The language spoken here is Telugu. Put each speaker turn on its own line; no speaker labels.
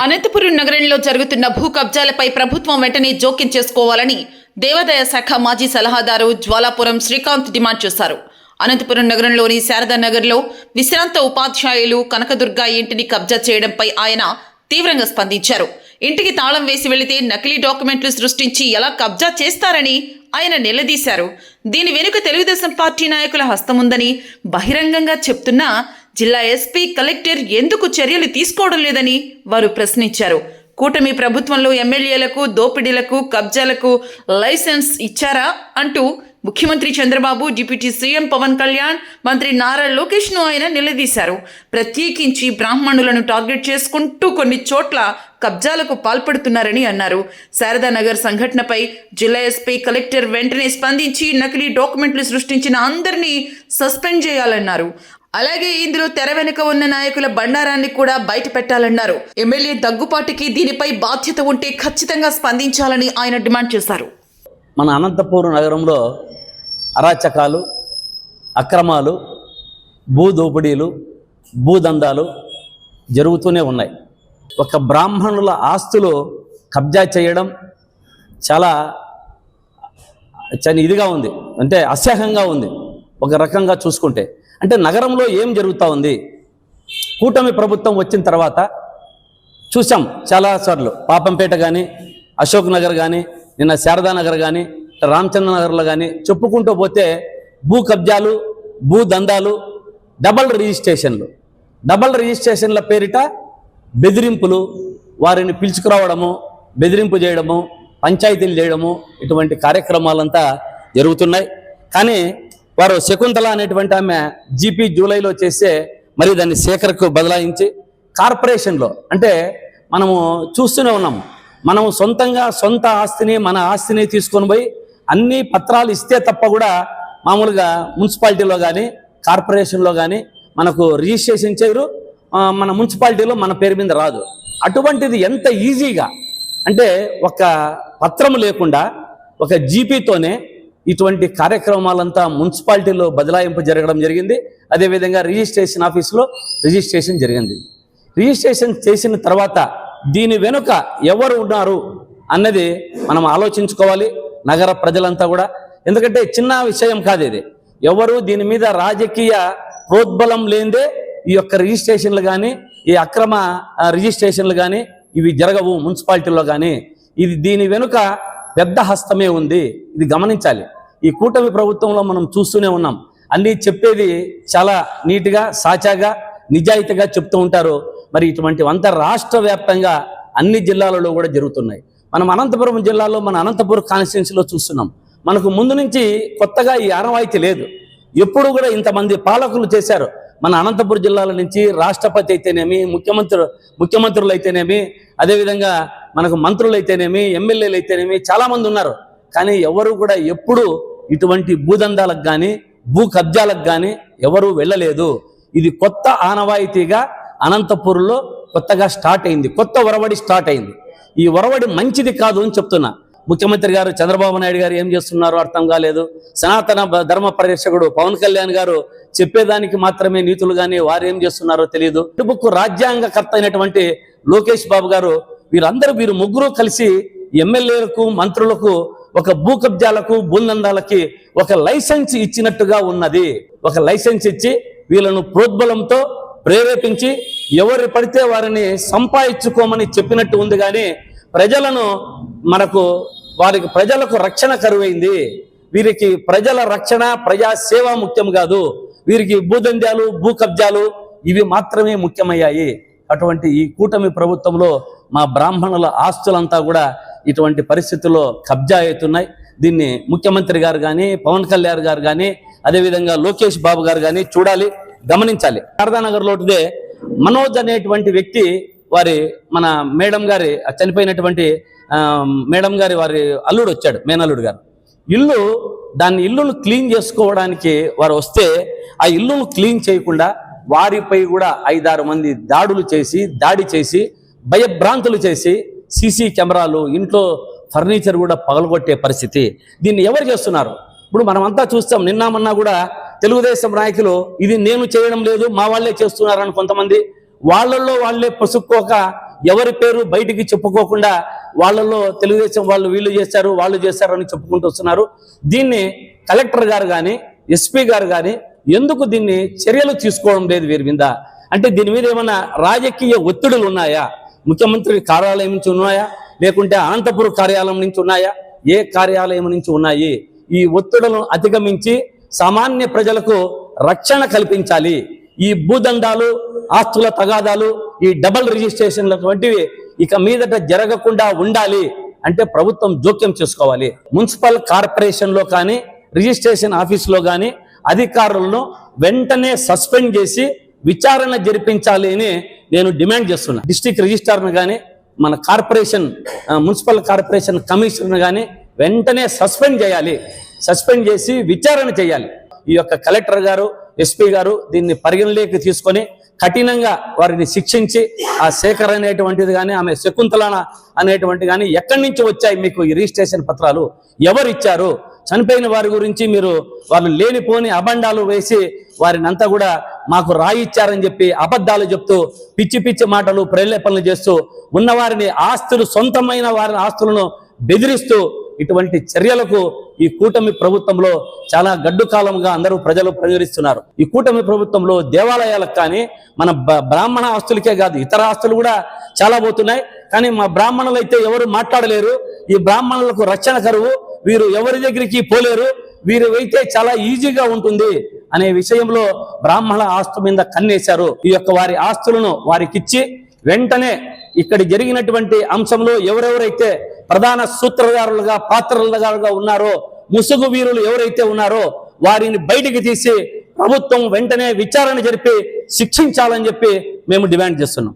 అనంతపురం నగరంలో జరుగుతున్న భూ కబ్జాలపై ప్రభుత్వం వెంటనే జోక్యం చేసుకోవాలని దేవాదాయ శాఖ మాజీ సలహాదారు జ్వాలాపురం శ్రీకాంత్ డిమాండ్ చేశారు. అనంతపురం నగరంలోని శారదానగర్లో విశ్రాంత ఉపాధ్యాయులు కనకదుర్గ ఇంటిని కబ్జా చేయడంపై ఆయన తీవ్రంగా స్పందించారు. ఇంటికి తాళం వేసి వెళితే నకిలీ డాక్యుమెంట్లు సృష్టించి ఎలా కబ్జా చేస్తారని ఆయన నిలదీశారు. దీని వెనుక తెలుగుదేశం పార్టీ నాయకుల హస్తముందని బహిరంగంగా చెప్తున్నా జిల్లా ఎస్పీ, కలెక్టర్ ఎందుకు చర్యలు తీసుకోవడం లేదని వారు ప్రశ్నించారు. కూటమి ప్రభుత్వంలో ఎమ్మెల్యేలకు దోపిడీలకు కబ్జాలకు లైసెన్స్ ఇచ్చారా అంటూ ముఖ్యమంత్రి చంద్రబాబు, డిప్యూటీ సీఎం పవన్ కళ్యాణ్, మంత్రి నారా లోకేష్ను ఆయన నిలదీశారు. ప్రత్యేకించి బ్రాహ్మణులను టార్గెట్ చేసుకుంటూ కొన్ని చోట్ల కబ్జాలకు పాల్పడుతున్నారని అన్నారు. శారదానగర్ సంఘటనపై జిల్లా ఎస్పీ, కలెక్టర్ వెంటనే స్పందించి నకిలీ డాక్యుమెంట్లు సృష్టించిన అందరినీ సస్పెండ్ చేయాలన్నారు. అలాగే ఇందులో తెర వెనుక ఉన్న నాయకుల బండారాన్ని కూడా బయట పెట్టాలన్నారు. ఎమ్మెల్యే దగ్గుపాటికి దీనిపై బాధ్యత ఉంటే ఖచ్చితంగా స్పందించాలని ఆయన డిమాండ్ చేశారు.
మన అనంతపురం నగరంలో అరాచకాలు, అక్రమాలు, భూదోపిడీలు, భూదందాలు జరుగుతూనే ఉన్నాయి. ఒక బ్రాహ్మణుల ఆస్తులు కబ్జా చేయడం చాలా ఇదిగా ఉంది, అంటే అసహ్యంగా ఉంది ఒక రకంగా చూసుకుంటే. అంటే నగరంలో ఏం జరుగుతూ ఉంది? కూటమి ప్రభుత్వం వచ్చిన తర్వాత చూసాం చాలాసార్లు. పాపంపేట కానీ, అశోక్ నగర్ కానీ, నిన్న శారదానగర్ కానీ, రామచంద్ర నగర్లో కానీ చెప్పుకుంటూ పోతే భూ కబ్జాలు, భూ దందాలు, డబల్ రిజిస్ట్రేషన్ల పేరిట బెదిరింపులు, వారిని పిలుచుకురావడము, బెదిరింపు చేయడము, పంచాయతీలు చేయడము, ఇటువంటి కార్యక్రమాలంతా జరుగుతున్నాయి. కానీ వారు శకుంతల అనేటువంటి ఆమె జీపీ జూలైలో చేస్తే మరి దాన్ని శేఖర్కు బదలాయించి కార్పొరేషన్లో, అంటే మనము చూస్తూనే ఉన్నాము, మనము సొంతంగా సొంత ఆస్తిని, మన ఆస్తిని తీసుకొని పోయి అన్ని పత్రాలు ఇస్తే తప్ప కూడా మామూలుగా మున్సిపాలిటీలో కానీ కార్పొరేషన్లో కానీ మనకు రిజిస్ట్రేషన్ చేయరు. మన మున్సిపాలిటీలో మన పేరు మీద రాదు. అటువంటిది ఎంత ఈజీగా, అంటే ఒక పత్రం లేకుండా ఒక జీపీతోనే ఇటువంటి కార్యక్రమాలంతా మున్సిపాలిటీలో బదలాయింపు జరగడం జరిగింది. అదేవిధంగా రిజిస్ట్రేషన్ ఆఫీసులో రిజిస్ట్రేషన్ జరిగింది. రిజిస్ట్రేషన్ చేసిన తర్వాత దీని వెనుక ఎవరు ఉన్నారు అన్నది మనం ఆలోచించుకోవాలి, నగర ప్రజలంతా కూడా. ఎందుకంటే చిన్న విషయం కాదు ఇది. ఎవరు దీని మీద రాజకీయ ప్రోద్బలం లేదే ఈ యొక్క రిజిస్ట్రేషన్లు కానీ, ఈ అక్రమ రిజిస్ట్రేషన్లు కానీ ఇవి జరగవు మున్సిపాలిటీలో కానీ. దీని వెనుక పెద్ద హస్తమే ఉంది, ఇది గమనించాలి. ఈ కూటమి ప్రభుత్వంలో మనం చూస్తూనే ఉన్నాం. అన్నీ చెప్పేది చాలా నీట్గా, సాచాగా, నిజాయితీగా చెప్తూ ఉంటారు. మరి ఇటువంటి రాష్ట్ర వ్యాప్తంగా అన్ని జిల్లాలలో కూడా జరుగుతున్నాయి. మనం అనంతపురం జిల్లాలో, మన అనంతపురం కాన్స్టిట్యున్సీలో చూస్తున్నాం. మనకు ముందు నుంచి కొత్తగా ఈ ఆనవాయితీ లేదు. ఎప్పుడు కూడా ఇంతమంది పాలకులు చేశారు. మన అనంతపురం జిల్లాల నుంచి రాష్ట్రపతి అయితేనేమి, ముఖ్యమంత్రులు అయితేనేమి, అదేవిధంగా మనకు మంత్రులు అయితేనేమి, ఎమ్మెల్యేలు అయితేనేమి చాలామంది ఉన్నారు. కానీ ఎవరు కూడా ఎప్పుడు ఇటువంటి భూదందాలకు కానీ, భూ కబ్జాలకు కానీ ఎవరు వెళ్ళలేదు. ఇది కొత్త ఆనవాయితీగా అనంతపురంలో కొత్తగా స్టార్ట్ అయింది, కొత్త ఒరవడి స్టార్ట్ అయింది. ఈ ఒరవడి మంచిది కాదు అని చెప్తున్నా. ముఖ్యమంత్రి గారు చంద్రబాబు నాయుడు గారు ఏం చేస్తున్నారో అర్థం కాలేదు. సనాతన ధర్మ పరిరక్షకుడు పవన్ కళ్యాణ్ గారు చెప్పేదానికి మాత్రమే నీతులు కానీ వారు ఏం చేస్తున్నారో తెలియదు. రాజ్యాంగకర్త అయినటువంటి లోకేష్ బాబు గారు, వీరు ముగ్గురు కలిసి ఎమ్మెల్యేలకు, మంత్రులకు ఒక భూ కబ్జాలకు, భూదందాలకి ఒక లైసెన్స్ ఇచ్చినట్టుగా ఉన్నది. ఒక లైసెన్స్ ఇచ్చి వీళ్ళను ప్రోద్బలంతో ప్రేరేపించి ఎవరు పడితే వారిని సంపాదించుకోమని చెప్పినట్టు ఉంది. కానీ ప్రజలకు రక్షణ కరువైంది. వీరికి ప్రజల రక్షణ, ప్రజా సేవ ముఖ్యం కాదు. వీరికి భూదందాలు, భూ కబ్జాలు ఇవి మాత్రమే ముఖ్యమయ్యాయి. అటువంటి ఈ కూటమి ప్రభుత్వంలో మా బ్రాహ్మణుల ఆస్తులంతా కూడా ఇటువంటి పరిస్థితుల్లో కబ్జా అవుతున్నాయి. దీన్ని ముఖ్యమంత్రి గారు కానీ, పవన్ కళ్యాణ్ గారు కానీ, అదేవిధంగా లోకేష్ బాబు గారు కానీ చూడాలి, గమనించాలి. శారదానగర్లోటిదే మనోజ్ అనేటువంటి వ్యక్తి, మన మేడం గారి చనిపోయినటువంటి మేడం గారి వారి అల్లుడు వచ్చాడు, మేనల్లుడు గారు. ఇల్లును క్లీన్ చేసుకోవడానికి వారు వస్తే ఆ ఇల్లును క్లీన్ చేయకుండా వారిపై కూడా 5-6 మంది దాడి చేసి భయభ్రాంతులు చేసి సీసీ కెమెరాలు, ఇంట్లో ఫర్నిచర్ కూడా పగలగొట్టే పరిస్థితి. దీన్ని ఎవరు చేస్తున్నారు? ఇప్పుడు మనమంతా చూస్తాం. నిన్న మొన్న కూడా తెలుగుదేశం నాయకులు ఇది నేను చేయడం లేదు, మా వాళ్ళే చేస్తున్నారని కొంతమంది, వాళ్ళల్లో వాళ్ళే పసుక్కోక ఎవరి పేరు బయటికి చెప్పుకోకుండా వాళ్ళలో తెలుగుదేశం వాళ్ళు వీళ్ళు చేశారు వాళ్ళు చేశారు అని చెప్పుకుంటూ వస్తున్నారు. దీన్ని కలెక్టర్ గారు కానీ ఎస్పీ గారు కానీ ఎందుకు దీన్ని చర్యలు తీసుకోవడం లేదు వీరి మీద? అంటే దీని మీద ఏమన్నా రాజకీయ ఒత్తిడులు ఉన్నాయా? ముఖ్యమంత్రి కార్యాలయం నుంచి ఉన్నాయా, లేకుంటే అనంతపురం కార్యాలయం నుంచి ఉన్నాయా? ఏ కార్యాలయం నుంచి ఉన్నాయి? ఈ ఒత్తిడులను అధిగమించి సామాన్య ప్రజలకు రక్షణ కల్పించాలి. ఈ భూదండాలు, ఆస్తుల తగాదాలు, ఈ డబల్ రిజిస్ట్రేషన్ల వంటివి ఇక మీదట జరగకుండా ఉండాలి అంటే ప్రభుత్వం జోక్యం చేసుకోవాలి. మున్సిపల్ కార్పొరేషన్లో కానీ రిజిస్ట్రేషన్ ఆఫీసులో కానీ అధికారులను వెంటనే సస్పెండ్ చేసి విచారణ జరిపించాలి అని నేను డిమాండ్ చేస్తున్నా. డిస్ట్రిక్ట్ రిజిస్ట్రార్ను కానీ మన కార్పొరేషన్ మున్సిపల్ కార్పొరేషన్ కమిషనర్ను కానీ వెంటనే సస్పెండ్ చేయాలి. సస్పెండ్ చేసి విచారణ చేయాలి. ఈ యొక్క కలెక్టర్ గారు, ఎస్పీ గారు దీన్ని పరిగణలోకి తీసుకొని కఠినంగా వారిని శిక్షించి ఆ శేఖర్ అనేటువంటిది కానీ ఆమె శకుంతల అనేటువంటి కానీ ఎక్కడి నుంచి వచ్చాయి మీకు ఈ రిజిస్ట్రేషన్ పత్రాలు? ఎవరు ఇచ్చారు? చనిపోయిన వారి గురించి మీరు వాళ్ళు లేనిపోని అబండాలు వేసి వారిని అంతా కూడా మాకు రాయిచ్చారని చెప్పి అబద్ధాలు చెప్తూ పిచ్చి పిచ్చి మాటలు ప్రేరేపణలు చేస్తూ ఉన్నవారిని ఆస్తులు సొంతమైన వారి ఆస్తులను బెదిరిస్తూ ఇటువంటి చర్యలకు ఈ కూటమి ప్రభుత్వంలో చాలా గడ్డు కాలంగా అందరూ ప్రజలు ప్రచురిస్తున్నారు. ఈ కూటమి ప్రభుత్వంలో దేవాలయాలకు కానీ మన బ్రాహ్మణ ఆస్తులకే కాదు ఇతర ఆస్తులు కూడా చాలా పోతున్నాయి. కానీ మా బ్రాహ్మణులు అయితే ఎవరు మాట్లాడలేరు. ఈ బ్రాహ్మణులకు రక్షణ కరువు, వీరు ఎవరి దగ్గరికి పోలేరు, వీరు అయితే చాలా ఈజీగా ఉంటుంది అనే విషయంలో బ్రాహ్మణ ఆస్తు మీద కన్నేశారు. ఈ యొక్క వారి ఆస్తులను వారికిచ్చి వెంటనే ఇక్కడ జరిగినటువంటి అంశంలో ఎవరెవరైతే ప్రధాన సూత్రధారులుగా పాత్రలుగా ఉన్నారో, ముసుగు వీరులు ఎవరైతే ఉన్నారో వారిని బయటికి తీసి ప్రభుత్వం వెంటనే విచారణ జరిపి శిక్షించాలని చెప్పి మేము డిమాండ్ చేస్తున్నాం.